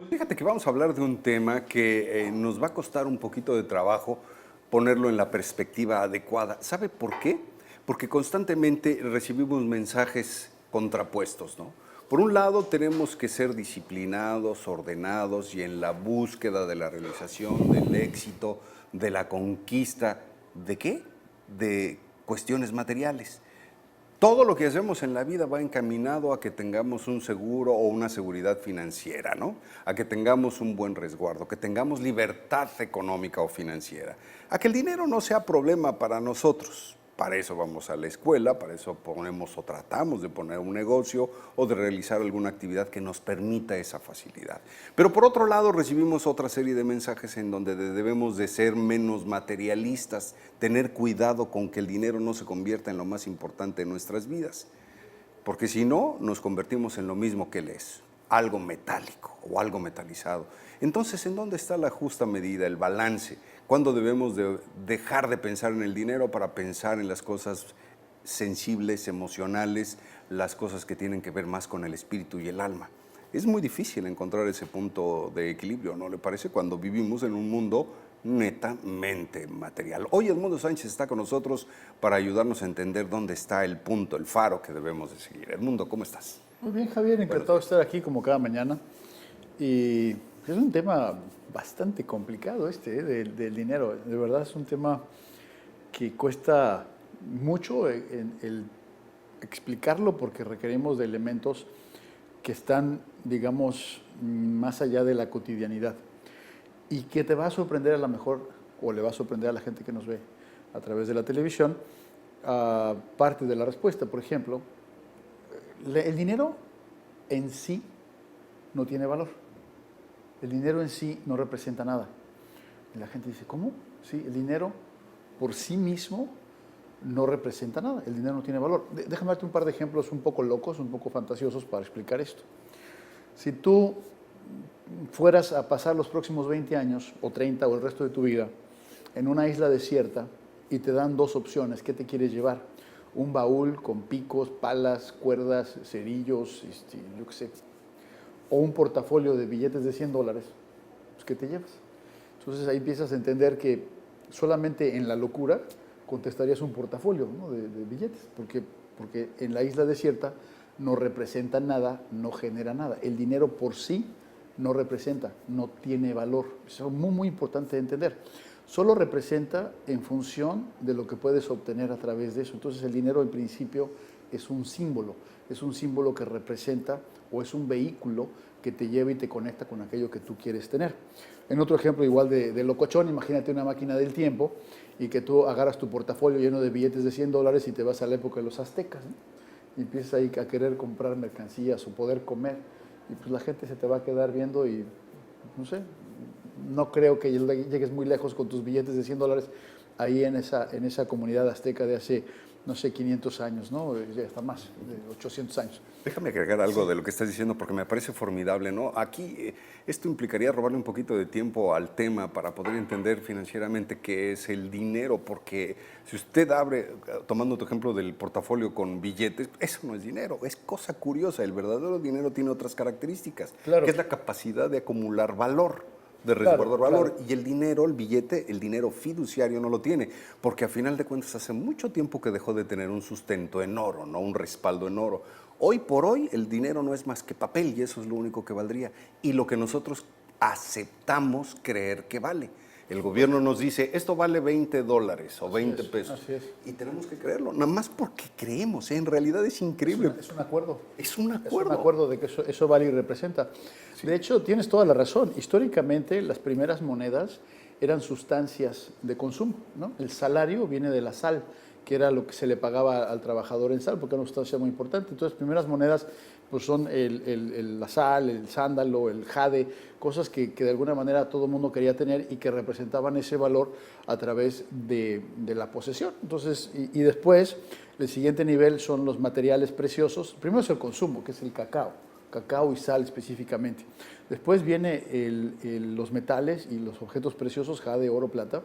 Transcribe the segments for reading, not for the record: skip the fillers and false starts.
Fíjate que vamos a hablar de un tema que nos va a costar un poquito de trabajo ponerlo en la perspectiva adecuada. ¿Sabe por qué? Porque constantemente recibimos mensajes contrapuestos, ¿no? Por un lado, tenemos que ser disciplinados, ordenados y en la búsqueda de la realización, del éxito, de la conquista. ¿De qué? De cuestiones materiales. Todo lo que hacemos en la vida va encaminado a que tengamos un seguro o una seguridad financiera, ¿no? A que tengamos un buen resguardo, que tengamos libertad económica o financiera, a que el dinero no sea problema para nosotros. Para eso vamos a la escuela, para eso ponemos o tratamos de poner un negocio o de realizar alguna actividad que nos permita esa facilidad. Pero por otro lado recibimos otra serie de mensajes en donde debemos de ser menos materialistas, tener cuidado con que el dinero no se convierta en lo más importante de nuestras vidas, porque si no nos convertimos en lo mismo que él es, algo metálico o algo metalizado. Entonces, ¿en dónde está la justa medida, el balance? ¿Cuándo debemos de dejar de pensar en el dinero para pensar en las cosas sensibles, emocionales, las cosas que tienen que ver más con el espíritu y el alma? Es muy difícil encontrar ese punto de equilibrio, ¿no le parece? Cuando vivimos en un mundo netamente material. Hoy Edmundo Sánchez está con nosotros para ayudarnos a entender dónde está el punto, el faro que debemos de seguir. Edmundo, ¿cómo estás? Muy bien, Javier, encantado de estar aquí como cada mañana. Y es un tema bastante complicado del dinero. De verdad es un tema que cuesta mucho el explicarlo porque requerimos de elementos que están, digamos, más allá de la cotidianidad y que te va a sorprender a lo mejor, o le va a sorprender a la gente que nos ve a través de la televisión, parte de la respuesta. Por ejemplo, el dinero en sí no tiene valor. El dinero en sí no representa nada. Y la gente dice, ¿cómo? Sí, el dinero por sí mismo no representa nada. El dinero no tiene valor. Déjame darte un par de ejemplos un poco locos, un poco fantasiosos para explicar esto. Si tú fueras a pasar los próximos 20 años, o 30, o el resto de tu vida, en una isla desierta y te dan dos opciones, ¿qué te quieres llevar? Un baúl con picos, palas, cuerdas, cerillos, yo qué sé, o un portafolio de billetes de $100, pues ¿qué te llevas? Entonces ahí empiezas a entender que solamente en la locura contestarías un portafolio, ¿no? de billetes, porque en la isla desierta no representa nada, no genera nada. El dinero por sí no representa, no tiene valor. Eso es muy, muy importante de entender. Solo representa en función de lo que puedes obtener a través de eso. Entonces el dinero en principio es un símbolo que representa o es un vehículo que te lleva y te conecta con aquello que tú quieres tener. En otro ejemplo igual de locochón, imagínate una máquina del tiempo y que tú agarras tu portafolio lleno de billetes de $100 y te vas a la época de los aztecas, ¿no? Y empiezas ahí a querer comprar mercancías o poder comer y pues la gente se te va a quedar viendo y no sé, no creo que llegues muy lejos con tus billetes de $100 ahí en esa comunidad azteca de hace, no sé, 500 años, ¿no? Hasta más, de 800 años. Déjame agregar algo de lo que estás diciendo porque me parece formidable, ¿no? Aquí esto implicaría robarle un poquito de tiempo al tema para poder entender financieramente qué es el dinero, porque si usted abre, tomando tu ejemplo del portafolio con billetes, eso no es dinero, es cosa curiosa. El verdadero dinero tiene otras características, Claro. que es la capacidad de acumular valor, de Claro, resguardar valor. claro. Y el dinero, el billete, el dinero fiduciario no lo tiene, porque a final de cuentas hace mucho tiempo que dejó de tener un sustento en oro, no un respaldo en oro. Hoy por hoy el dinero no es más que papel y eso es lo único que valdría. Y lo que nosotros aceptamos creer que vale. El gobierno nos dice, esto vale $20 o 20 pesos. Así es. Y tenemos que creerlo, nada más porque creemos, ¿eh? En realidad es increíble. Es un acuerdo. Es un Es acuerdo. un acuerdo de que eso vale y representa. De hecho, tienes toda la razón. Históricamente, las primeras monedas eran sustancias de consumo, ¿no? El salario viene de la sal, que era lo que se le pagaba al trabajador en sal, porque era una sustancia muy importante. Entonces, las primeras monedas pues son la sal, el sándalo, el jade, cosas que de alguna manera todo el mundo quería tener y que representaban ese valor a través de la posesión. Entonces, y después, el siguiente nivel son los materiales preciosos. Primero es el consumo, que es el cacao y sal específicamente. Después viene los metales y los objetos preciosos, jade, oro, plata.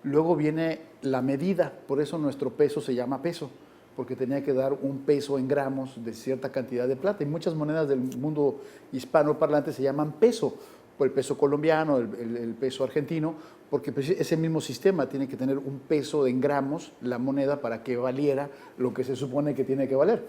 Luego viene la medida, por eso nuestro peso se llama peso, porque tenía que dar un peso en gramos de cierta cantidad de plata. Y muchas monedas del mundo hispanoparlante se llaman peso, por el peso colombiano, el peso argentino, porque pues, ese mismo sistema tiene que tener un peso en gramos la moneda para que valiera lo que se supone que tiene que valer.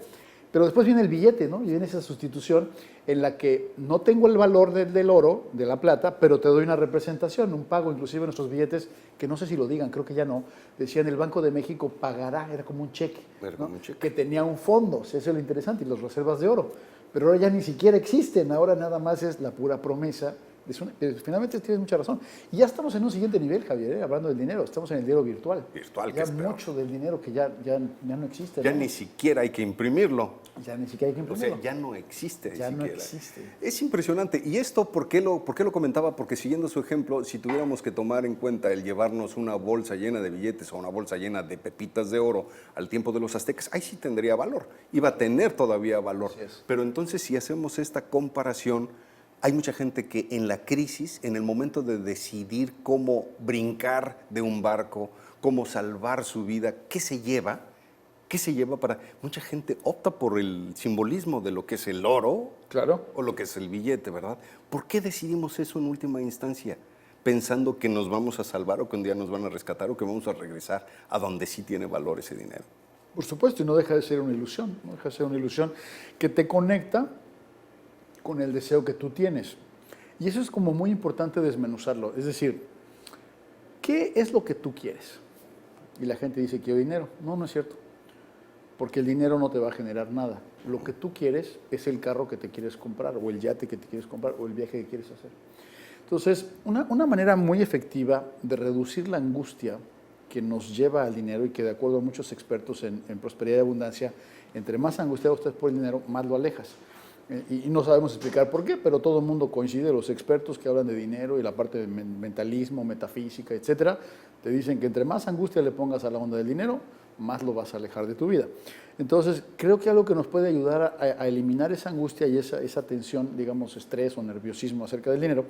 Pero después viene el billete, ¿no? Y viene esa sustitución en la que no tengo el valor del oro, de la plata, pero te doy una representación, un pago. Inclusive nuestros billetes, que no sé si lo digan, creo que ya no, decían el Banco de México pagará, era como un cheque, Era ¿no? como un cheque. Que tenía un fondo, eso es lo interesante, y las reservas de oro. Pero ahora ya ni siquiera existen, ahora nada más es la pura promesa. Finalmente tienes mucha razón. Y ya estamos en un siguiente nivel, Javier, hablando del dinero, estamos en el dinero virtual. Virtual, que ya es peor. mucho del dinero que ya no existe. Ya ¿no? ni siquiera hay que imprimirlo. Ya ni siquiera hay que O imprimirlo. sea, ya no existe. Ya ni no siquiera. existe. Es impresionante. ¿Y esto por qué lo comentaba? Porque siguiendo su ejemplo, si tuviéramos que tomar en cuenta el llevarnos una bolsa llena de billetes o una bolsa llena de pepitas de oro al tiempo de los aztecas, ahí sí tendría valor. Iba a tener todavía valor. Así es. Pero entonces, si hacemos esta comparación, hay mucha gente que en la crisis, en el momento de decidir cómo brincar de un barco, cómo salvar su vida, ¿qué se lleva? ¿Qué se lleva para...? Mucha gente opta por el simbolismo de lo que es el oro, Claro. o lo que es el billete, ¿verdad? ¿Por qué decidimos eso en última instancia? Pensando que nos vamos a salvar o que un día nos van a rescatar o que vamos a regresar a donde sí tiene valor ese dinero. Por supuesto, y no deja de ser una ilusión, no deja de ser una ilusión que te conecta con el deseo que tú tienes. Y eso es como muy importante desmenuzarlo. Es decir, ¿qué es lo que tú quieres? Y la gente dice, quiero dinero. No, no es cierto. Porque el dinero no te va a generar nada. Lo que tú quieres es el carro que te quieres comprar, o el yate que te quieres comprar, o el viaje que quieres hacer. Entonces, una manera muy efectiva de reducir la angustia que nos lleva al dinero, y que de acuerdo a muchos expertos en prosperidad y abundancia, entre más angustiado estés por el dinero, más lo alejas. Y no sabemos explicar por qué, pero todo el mundo coincide, los expertos que hablan de dinero y la parte de mentalismo, metafísica, etcétera, te dicen que entre más angustia le pongas a la onda del dinero, más lo vas a alejar de tu vida. Entonces, creo que algo que nos puede ayudar a eliminar esa angustia y esa tensión, digamos, estrés o nerviosismo acerca del dinero,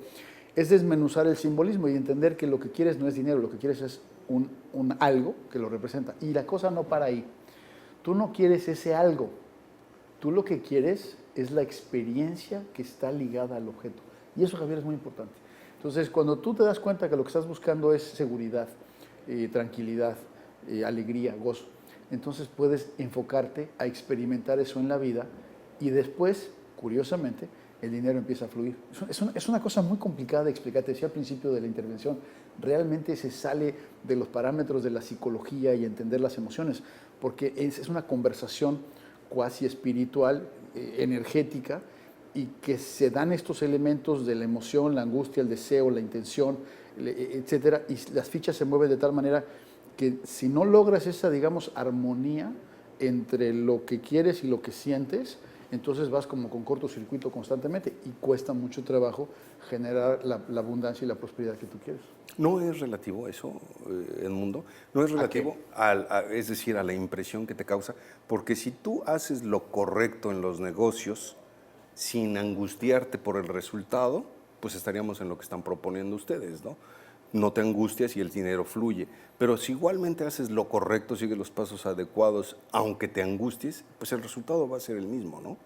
es desmenuzar el simbolismo y entender que lo que quieres no es dinero, lo que quieres es un algo que lo representa. Y la cosa no para ahí. Tú no quieres ese algo, tú lo que quieres es la experiencia que está ligada al objeto. Y eso, Javier, es muy importante. Entonces, cuando tú te das cuenta que lo que estás buscando es seguridad, tranquilidad, alegría, gozo, entonces puedes enfocarte a experimentar eso en la vida y después, curiosamente, el dinero empieza a fluir. Es una cosa muy complicada de explicar. Te decía al principio de la intervención, realmente se sale de los parámetros de la psicología y entender las emociones, porque es una conversación cuasi espiritual, energética, y que se dan estos elementos de la emoción, la angustia, el deseo, la intención, etcétera, y las fichas se mueven de tal manera que si no logras esa, digamos, armonía entre lo que quieres y lo que sientes, entonces vas como con cortocircuito constantemente y cuesta mucho trabajo generar la abundancia y la prosperidad que tú quieres. ¿No es relativo eso, Edmundo? ¿No es relativo es decir, a la impresión que te causa? Porque si tú haces lo correcto en los negocios sin angustiarte por el resultado, pues estaríamos en lo que están proponiendo ustedes, ¿no? No te angustias y el dinero fluye. Pero si igualmente haces lo correcto, sigues los pasos adecuados, aunque te angusties, pues el resultado va a ser el mismo, ¿no?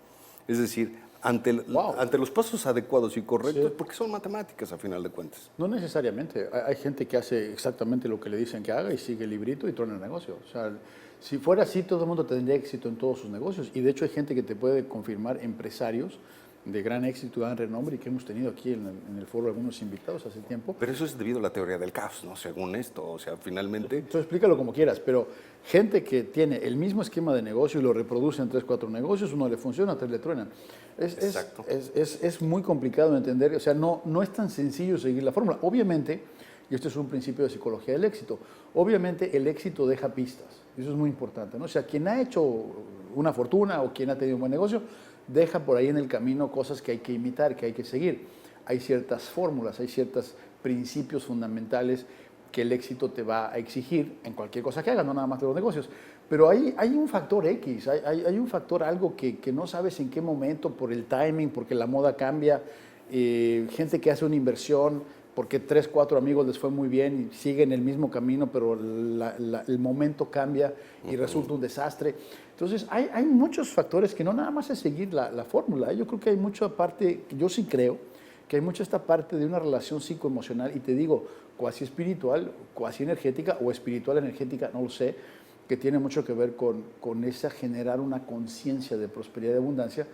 Es decir, ante los pasos adecuados y correctos, Sí. porque son matemáticas a final de cuentas. No necesariamente. Hay gente que hace exactamente lo que le dicen que haga y sigue el librito y truena el negocio. O sea, si fuera así, todo el mundo tendría éxito en todos sus negocios. Y de hecho hay gente que te puede confirmar, empresarios de gran éxito y gran renombre, y que hemos tenido aquí en el foro algunos invitados hace tiempo. Pero eso es debido a la teoría del caos, ¿no? Según esto, o sea, finalmente... Entonces explícalo como quieras, pero gente que tiene el mismo esquema de negocio y lo reproduce en 3, 4 negocios, uno le funciona, 3 le truenan. Exacto. Es muy complicado de entender, o sea, no es tan sencillo seguir la fórmula. Obviamente, y esto es un principio de psicología del éxito, obviamente el éxito deja pistas, y eso es muy importante, ¿no? O sea, quien ha hecho una fortuna o quien ha tenido un buen negocio, deja por ahí en el camino cosas que hay que imitar, que hay que seguir. Hay ciertas fórmulas, hay ciertos principios fundamentales que el éxito te va a exigir en cualquier cosa que hagas, no nada más de los negocios. Pero hay un factor X, hay un factor, algo que no sabes en qué momento, por el timing, porque la moda cambia, gente que hace una inversión porque 3, 4 amigos les fue muy bien y siguen el mismo camino, pero el momento cambia y resulta un desastre. Entonces, hay muchos factores que no nada más es seguir la fórmula. Yo creo que hay mucha parte, yo sí creo, que hay mucha esta parte de una relación psicoemocional, y te digo, cuasi espiritual, cuasi energética o espiritual energética, no lo sé, que tiene mucho que ver con esa generar una conciencia de prosperidad y de abundancia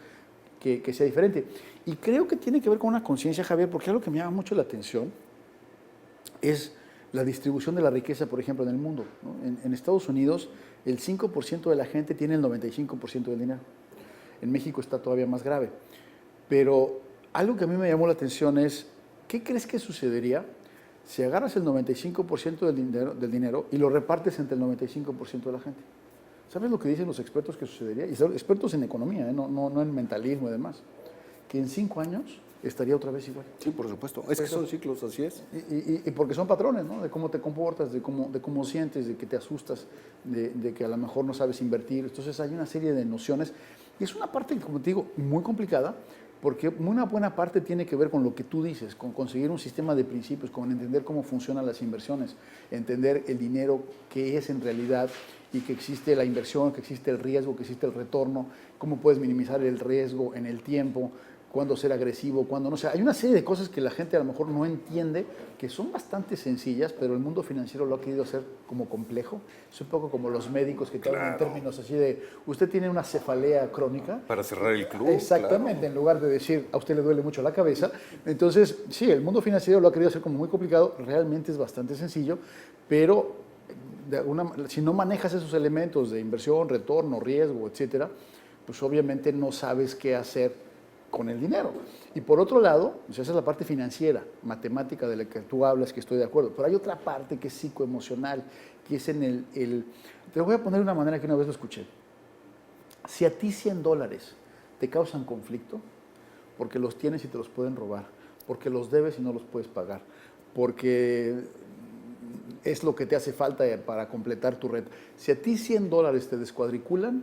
que sea diferente. Y creo que tiene que ver con una conciencia, Javier, porque algo que me llama mucho la atención es la distribución de la riqueza, por ejemplo, en el mundo, ¿no? En Estados Unidos, el 5% de la gente tiene el 95% del dinero. En México está todavía más grave. Pero algo que a mí me llamó la atención es, ¿qué crees que sucedería si agarras el 95% del dinero y lo repartes entre el 95% de la gente? ¿Sabes lo que dicen los expertos que sucedería? Y son expertos en economía, no en mentalismo y demás. Que en 5 años estaría otra vez igual. Sí, por supuesto. Es que son ciclos, así es. Y porque son patrones, ¿no? De cómo te comportas, de cómo sientes, de que te asustas, de que a lo mejor no sabes invertir. Entonces hay una serie de nociones. Y es una parte, como te digo, muy complicada, porque una buena parte tiene que ver con lo que tú dices, con conseguir un sistema de principios, con entender cómo funcionan las inversiones, entender el dinero, qué es en realidad, y que existe la inversión, que existe el riesgo, que existe el retorno, cómo puedes minimizar el riesgo en el tiempo, cuándo ser agresivo, cuándo no. O sea, hay una serie de cosas que la gente a lo mejor no entiende, que son bastante sencillas, pero el mundo financiero lo ha querido hacer como complejo. Es un poco como los médicos que te hablan en términos así de, usted tiene una cefalea crónica. Para cerrar el club. Exactamente, claro. En lugar de decir, a usted le duele mucho la cabeza. Entonces, sí, el mundo financiero lo ha querido hacer como muy complicado, realmente es bastante sencillo, pero si no manejas esos elementos de inversión, retorno, riesgo, etcétera, pues obviamente no sabes qué hacer con el dinero. Y por otro lado, pues esa es la parte financiera, matemática de la que tú hablas, que estoy de acuerdo. Pero hay otra parte que es psicoemocional, que es en el... Te voy a poner de una manera que una vez lo escuché. Si a ti $100 te causan conflicto, porque los tienes y te los pueden robar, porque los debes y no los puedes pagar, porque es lo que te hace falta para completar tu red. Si a ti $100 te descuadriculan,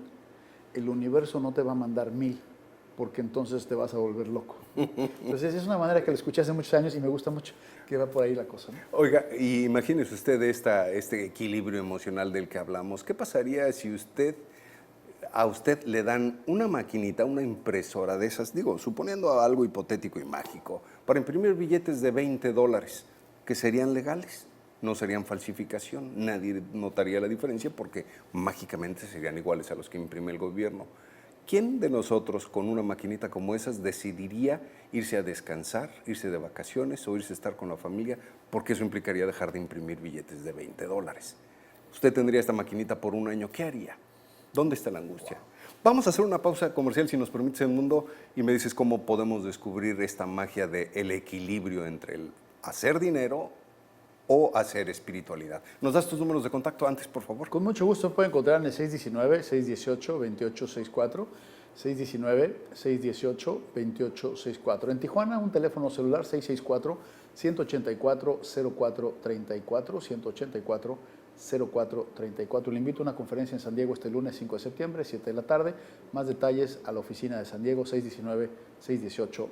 el universo no te va a mandar 1000, porque entonces te vas a volver loco. Entonces es una manera que lo escuché hace muchos años y me gusta mucho, que va por ahí la cosa, ¿no? Oiga, y imagínese usted este equilibrio emocional del que hablamos. ¿Qué pasaría si a usted le dan una maquinita, una impresora de esas, digo, suponiendo algo hipotético y mágico, para imprimir billetes de $20, que serían legales? No serían falsificación, nadie notaría la diferencia porque mágicamente serían iguales a los que imprime el gobierno. ¿Quién de nosotros con una maquinita como esas decidiría irse a descansar, irse de vacaciones o irse a estar con la familia? Porque eso implicaría dejar de imprimir billetes de $20. Usted tendría esta maquinita por un año, ¿qué haría? ¿Dónde está la angustia? Vamos a hacer una pausa comercial, si nos permites, Edmundo, y me dices cómo podemos descubrir esta magia del equilibrio entre el hacer dinero o hacer espiritualidad. ¿Nos das tus números de contacto antes, por favor? Con mucho gusto, pueden encontrar en el 619-618-2864, 619-618-2864. En Tijuana, un teléfono celular 664-184-0434, 184-0434. Le invito a una conferencia en San Diego este lunes 5 de septiembre, 7 de la tarde. Más detalles a la oficina de San Diego, 619-618-2864.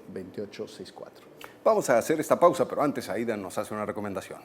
Vamos a hacer esta pausa, pero antes Aida nos hace una recomendación.